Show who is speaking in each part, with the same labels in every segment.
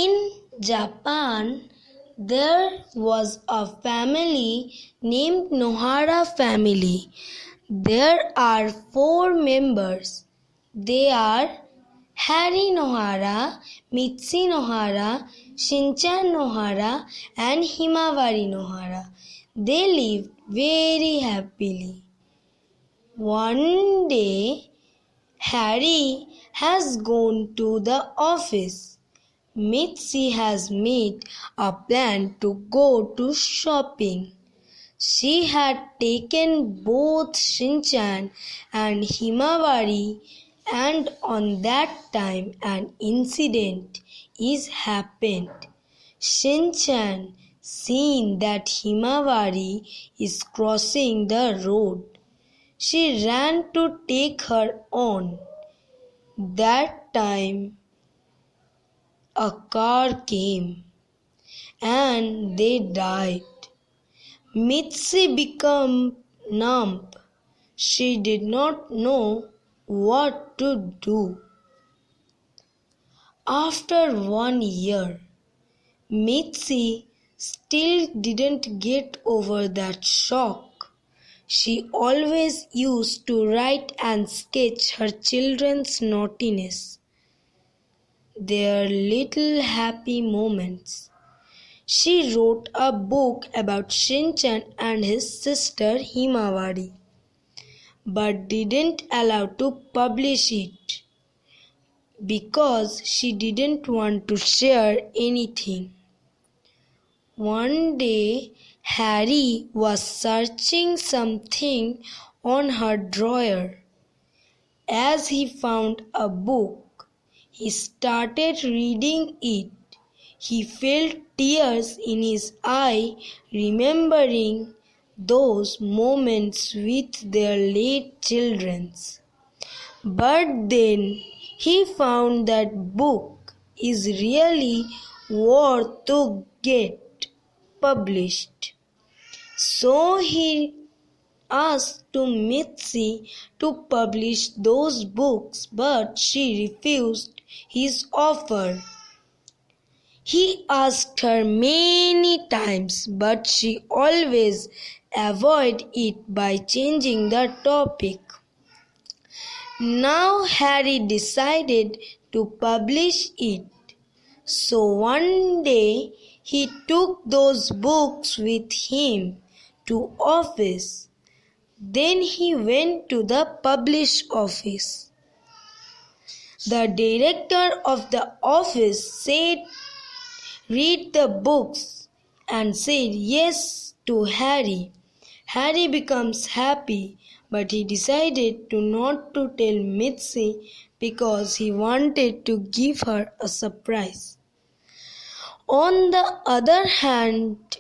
Speaker 1: In Japan, there was a family named Nohara family. There are 4 members. They are Harry Nohara, Mitzi Nohara, Shinchan Nohara, and Himawari Nohara. They lived very happily. One day, Harry has gone to the office. Mitzi has made a plan to go to shopping. She had taken both Shinchan and Himawari, and on that time an incident is happened. Shinchan, seeing that Himawari is crossing the road, she ran to take her on. That time a car came and they died. Mitzi became numb. She did not know what to do. After 1 year, Mitzi still didn't get over that shock. She always used to write and sketch her children's naughtiness, their little happy moments. She wrote a book about Shinchan and his sister Himawari, but didn't allow to publish it because she didn't want to share anything. One day, Harry was searching something on her drawer. As he found a book, he started reading it. He felt tears in his eyes, remembering those moments with their late children. But then he found that book is really worth to get published. So he asked to Mitzi to publish those books, but she refused his offer. He asked her many times, but she always avoided it by changing the topic. Now Harry decided to publish it. So one day he took those books with him to office. Then he went to the publish office. The director of the office said, "Read the books," and said yes to Harry. Harry becomes happy, but he decided not to tell Mitzi because he wanted to give her a surprise. On the other hand,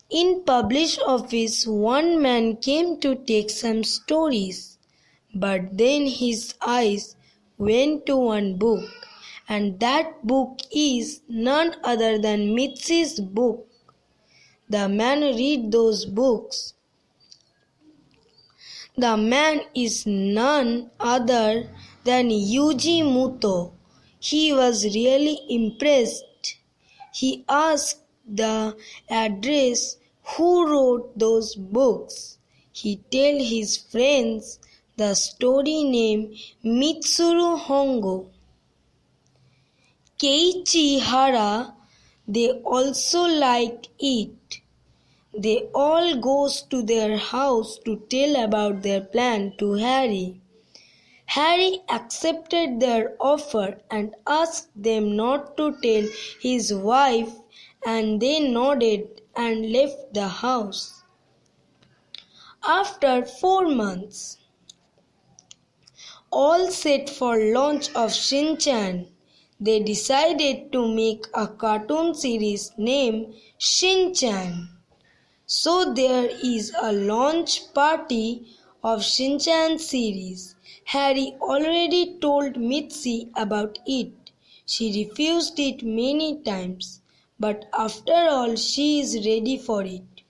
Speaker 1: in publish office, one man came to take some stories, but then his eyes went to one book, and that book is none other than Mitzi's book. The man read those books. The man is none other than Yuji Muto. He was really impressed. He asked the address who wrote those books. He told his friends the story named Mitsuru Hongo. Keiichi Hara, they also liked it. They all goes to their house to tell about their plan to Harry. Harry accepted their offer and asked them not to tell his wife, and they nodded and left the house. After 4 months, all set for launch of Shinchan, they decided to make a cartoon series named Shinchan. So there is a launch party of Shinchan series. Harry already told Mitzi about it. She refused it many times, but after all she is ready for it.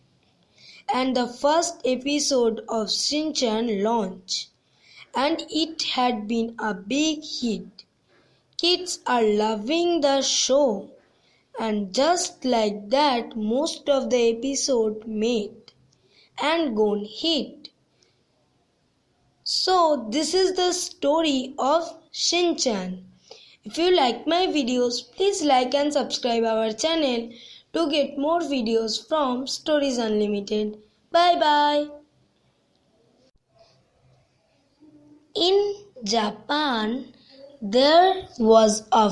Speaker 1: And the first episode of Shinchan launched, and it had been a big hit. Kids are loving the show. And just like that, most of the episode made and gone hit. So this is the story of Shin-chan. If you like my videos, please like and subscribe our channel to get more videos from Stories Unlimited. Bye bye. In Japan, there was a